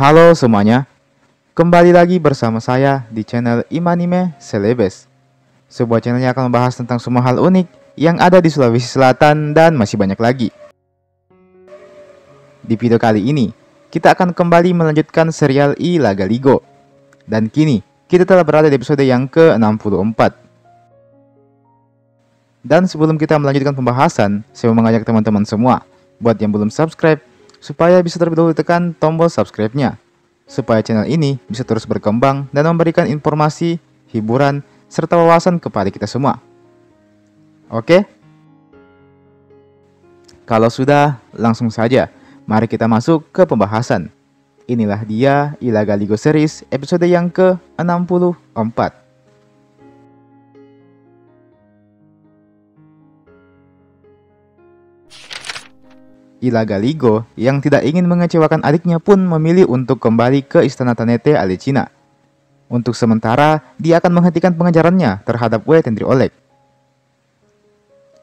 Halo semuanya, kembali lagi bersama saya di channel Imanime Celebes, sebuah channel yang akan membahas tentang semua hal unik yang ada di Sulawesi Selatan dan masih banyak lagi. Di video kali ini, kita akan kembali melanjutkan serial I Laga Ligo. Dan kini, kita telah berada di episode yang ke-64. Dan sebelum kita melanjutkan pembahasan, saya mau mengajak teman-teman semua, buat yang belum subscribe, supaya bisa terlebih dahulu tekan tombol subscribe-nya, supaya channel ini bisa terus berkembang dan memberikan informasi, hiburan, serta wawasan kepada kita semua. Oke? Kalau sudah, langsung saja, mari kita masuk ke pembahasan. Inilah dia I Laga Ligo Series episode yang ke-64. I Laga Ligo yang tidak ingin mengecewakan adiknya pun memilih untuk kembali ke Istana Tanete Alecina. Untuk sementara, dia akan menghentikan pengejarannya terhadap Wetendri Oleg.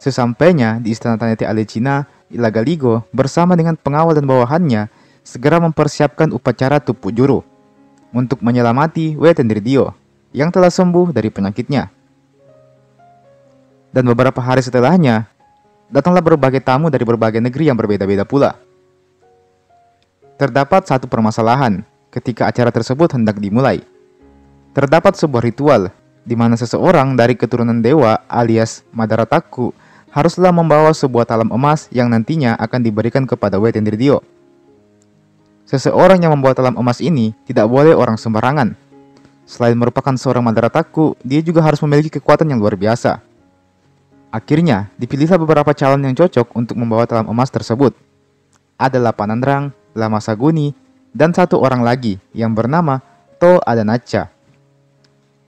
Sesampainya di Istana Tanete Alecina, I Laga Ligo bersama dengan pengawal dan bawahannya segera mempersiapkan upacara Tupu Juru untuk menyelamati Wetendri Dio yang telah sembuh dari penyakitnya. Dan beberapa hari setelahnya, datanglah berbagai tamu dari berbagai negeri yang berbeda-beda pula. Terdapat satu permasalahan ketika acara tersebut hendak dimulai. Terdapat sebuah ritual di mana seseorang dari keturunan dewa alias Madarataku haruslah membawa sebuah talam emas yang nantinya akan diberikan kepada Wetendri Dio. Seseorang yang membawa talam emas ini tidak boleh orang sembarangan. Selain merupakan seorang Madarataku, dia juga harus memiliki kekuatan yang luar biasa. Akhirnya, dipilihlah beberapa calon yang cocok untuk membawa talam emas tersebut. Adalah Panandrang, Lama Saguni, dan satu orang lagi yang bernama To Adanacha.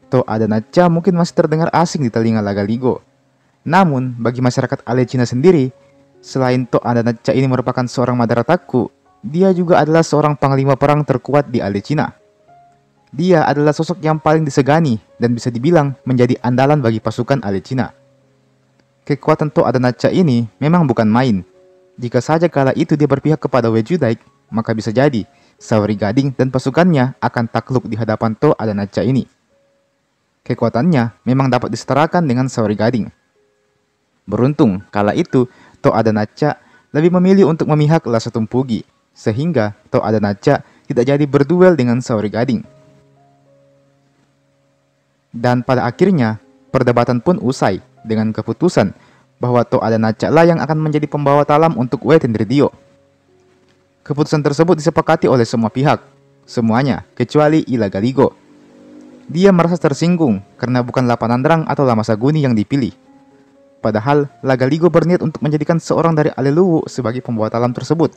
To Adanacha mungkin masih terdengar asing di telinga Laga Ligo. Namun, bagi masyarakat Alecina sendiri, selain To Adanacha ini merupakan seorang Madarataku, dia juga adalah seorang panglima perang terkuat di Alecina. Dia adalah sosok yang paling disegani dan bisa dibilang menjadi andalan bagi pasukan Alecina. Kekuatan To Adanacha ini memang bukan main. Jika saja kala itu dia berpihak kepada Wejudaik, maka bisa jadi Saori Gading dan pasukannya akan takluk di hadapan To Adanacha ini. Kekuatannya memang dapat disetarakan dengan Saori Gading. Beruntung kala itu To Adanacha lebih memilih untuk memihak Lasa Tumpugi, sehingga To Adanacha tidak jadi berduel dengan Saori Gading. Dan pada akhirnya perdebatan pun usai dengan keputusan bahwa To Adanacha lah yang akan menjadi pembawa talam untuk Wetendri Dio. Keputusan tersebut disepakati oleh semua pihak, semuanya kecuali I Laga Ligo. Dia merasa tersinggung karena bukanlah Panandrang atau Lama Saguni yang dipilih. Padahal Laga Ligo berniat untuk menjadikan seorang dari Aleluwu sebagai pembawa talam tersebut.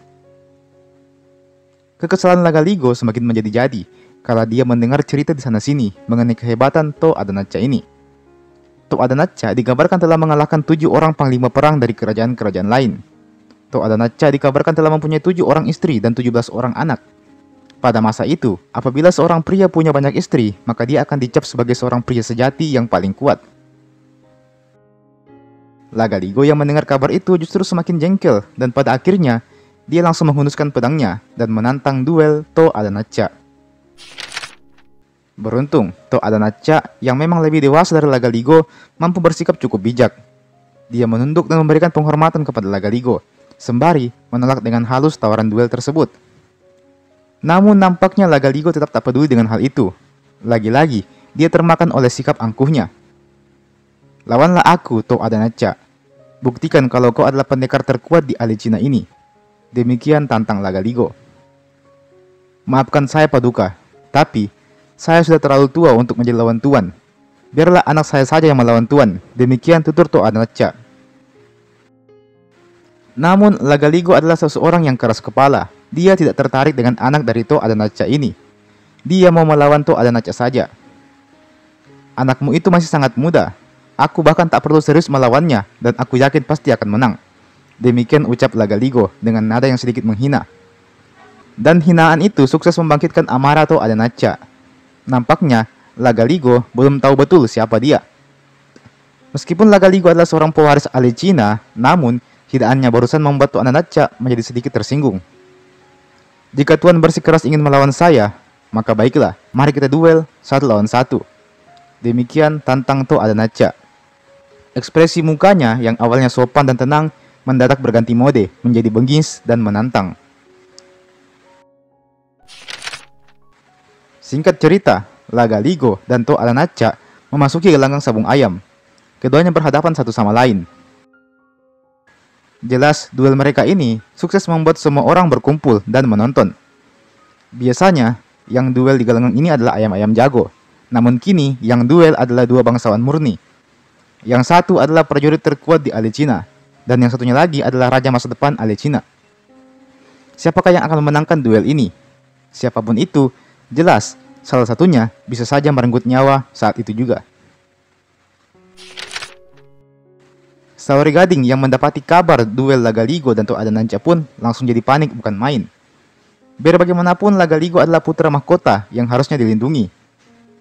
Kekesalan Laga Ligo semakin menjadi-jadi kala dia mendengar cerita di sana-sini mengenai kehebatan To Adanacha ini. To Adanacha dikabarkan telah mengalahkan 7 orang panglima perang dari kerajaan-kerajaan lain. To Adanacha dikabarkan telah mempunyai 7 orang istri dan 17 orang anak. Pada masa itu, apabila seorang pria punya banyak istri, maka dia akan dicap sebagai seorang pria sejati yang paling kuat. Laga Ligo yang mendengar kabar itu justru semakin jengkel dan pada akhirnya dia langsung menghunuskan pedangnya dan menantang duel To Adanacha. Beruntung, To Adanacha yang memang lebih dewasa dari Laga Ligo mampu bersikap cukup bijak. Dia menunduk dan memberikan penghormatan kepada Laga Ligo, sembari menolak dengan halus tawaran duel tersebut. Namun nampaknya Laga Ligo tetap tak peduli dengan hal itu. Lagi-lagi, dia termakan oleh sikap angkuhnya. Lawanlah aku, To Adanacha. Buktikan kalau kau adalah pendekar terkuat di Alecina ini. Demikian tantang Laga Ligo. Maafkan saya Paduka, tapi saya sudah terlalu tua untuk menjadi lawan tuan. Biarlah anak saya saja yang melawan tuan. Demikian tutur To Adanacha. Namun Laga Ligo adalah seseorang yang keras kepala. Dia tidak tertarik dengan anak dari To Adanacha ini. Dia mau melawan To Adanacha saja. Anakmu itu masih sangat muda. Aku bahkan tak perlu serius melawannya dan aku yakin pasti akan menang. Demikian ucap Laga Ligo dengan nada yang sedikit menghina. Dan hinaan itu sukses membangkitkan amarah To Adanacha. Nampaknya Laga Ligo belum tahu betul siapa dia. Meskipun Laga Ligo adalah seorang pewaris Alecina, namun hinaannya barusan membuat To Adanacha menjadi sedikit tersinggung. Jika Tuan bersikeras ingin melawan saya, maka baiklah, mari kita duel 1 lawan 1. Demikian tantang To Adanacha. Ekspresi mukanya yang awalnya sopan dan tenang mendadak berganti mode menjadi bengis dan menantang. Singkat cerita, Lagaligo dan To Adanacha memasuki gelanggang sabung ayam. Keduanya berhadapan satu sama lain. Jelas, duel mereka ini sukses membuat semua orang berkumpul dan menonton. Biasanya, yang duel di gelanggang ini adalah ayam-ayam jago. Namun kini, yang duel adalah dua bangsawan murni. Yang satu adalah prajurit terkuat di Alecina, dan yang satunya lagi adalah raja masa depan Alecina. Siapakah yang akan memenangkan duel ini? Siapapun itu, jelas, salah satunya bisa saja merenggut nyawa saat itu juga. Saori Gading yang mendapati kabar duel Lagaligo dan To Adanacha pun langsung jadi panik bukan main. Biar bagaimanapun Lagaligo adalah putra mahkota yang harusnya dilindungi.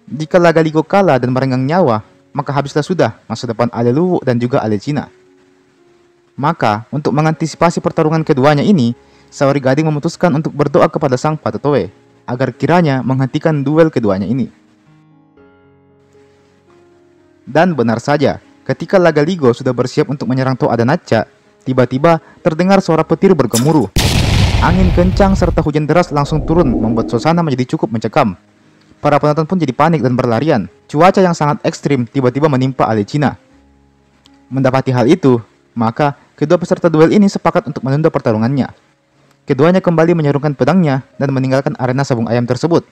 Jika Lagaligo kalah dan merenggang nyawa, maka habislah sudah masa depan Aleluwu dan juga Alecina. Maka, untuk mengantisipasi pertarungan keduanya ini, Saori Gading memutuskan untuk berdoa kepada Sang Patetoe agar kiranya menghentikan duel keduanya ini. Dan benar saja, ketika Lagaligo sudah bersiap untuk menyerang To Adanacha, tiba-tiba terdengar suara petir bergemuruh. Angin kencang serta hujan deras langsung turun membuat suasana menjadi cukup mencekam. Para penonton pun jadi panik dan berlarian. Cuaca yang sangat ekstrim tiba-tiba menimpa Alecina. Mendapati hal itu, maka kedua peserta duel ini sepakat untuk menunda pertarungannya. Keduanya kembali menyarungkan pedangnya dan meninggalkan arena sabung ayam tersebut.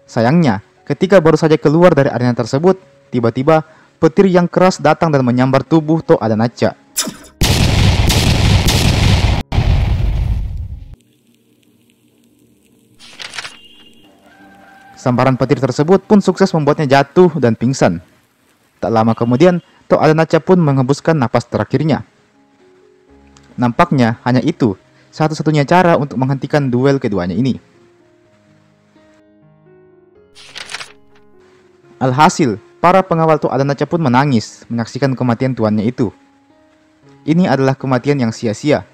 Sayangnya, ketika baru saja keluar dari arena tersebut, tiba-tiba petir yang keras datang dan menyambar tubuh To Adanacha. Sambaran petir tersebut pun sukses membuatnya jatuh dan pingsan. Tak lama kemudian, To Adanacha pun menghembuskan napas terakhirnya. Nampaknya hanya itu satu-satunya cara untuk menghentikan duel keduanya ini. Alhasil, para pengawal To Adanacha pun menangis menyaksikan kematian tuannya itu. Ini adalah kematian yang sia-sia.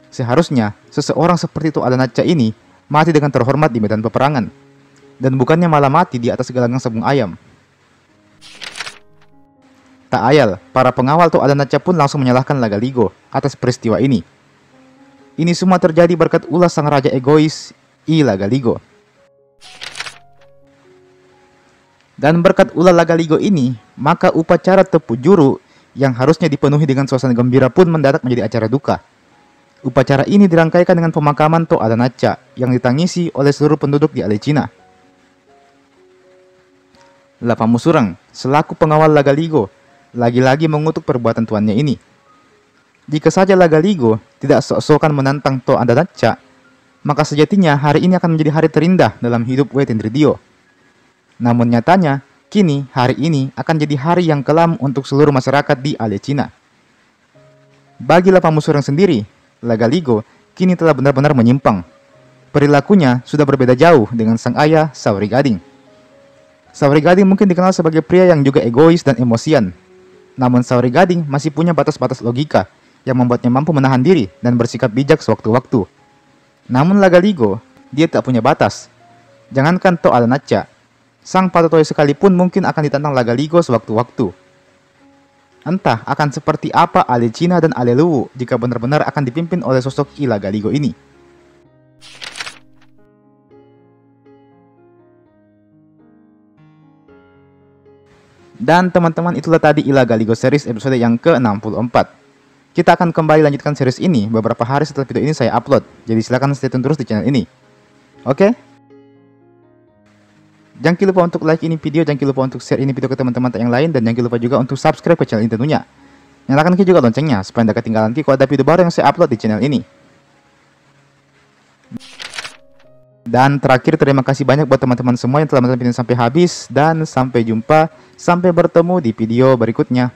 Seharusnya, seseorang seperti To Adanacha ini mati dengan terhormat di medan peperangan. Dan bukannya malah mati di atas gelanggang sabung ayam. Tak ayal, para pengawal To Adanacha pun langsung menyalahkan Lagaligo atas peristiwa ini. Ini semua terjadi berkat ulah sang raja egois, Lagaligo. Dan berkat ulah Lagaligo ini, maka upacara tepu juru yang harusnya dipenuhi dengan suasana gembira pun mendadak menjadi acara duka. Upacara ini dirangkaikan dengan pemakaman To Adanacha yang ditangisi oleh seluruh penduduk di Alecina. Lapamusurang, selaku pengawal Lagaligo, lagi-lagi mengutuk perbuatan tuannya ini. Jika saja Lagaligo tidak sok-sokan menantang To Adanacha, maka sejatinya hari ini akan menjadi hari terindah dalam hidup Wetendridio. Namun nyatanya, kini hari ini akan jadi hari yang kelam untuk seluruh masyarakat di Alecina. Bagi Lapamusurang sendiri, Lagaligo kini telah benar-benar menyimpang. Perilakunya sudah berbeda jauh dengan sang ayah, Saori Gading. Saori Gading mungkin dikenal sebagai pria yang juga egois dan emosian. Namun Saori Gading masih punya batas-batas logika yang membuatnya mampu menahan diri dan bersikap bijak sewaktu-waktu. Namun Lagaligo, dia tak punya batas. Jangankan To Adanacha, Sang Patetoe sekalipun mungkin akan ditantang Lagaligo sewaktu-waktu. Entah akan seperti apa Alecina dan Aleluwu jika benar-benar akan dipimpin oleh sosok Lagaligo ini. Dan teman-teman, itulah tadi Lagaligo series episode yang ke-64. Kita akan kembali lanjutkan series ini beberapa hari setelah video ini saya upload. Jadi silahkan stay tune terus di channel ini. Oke? Jangan lupa untuk like ini video, jangan lupa untuk share ini video ke teman-teman yang lain, dan jangan lupa juga untuk subscribe ke channel ini tentunya. Nyalakan juga loncengnya supaya tidak ketinggalan kalau ada video baru yang saya upload di channel ini. Dan terakhir, terima kasih banyak buat teman-teman semua yang telah menonton video sampai habis. Dan sampai jumpa, sampai bertemu di video berikutnya.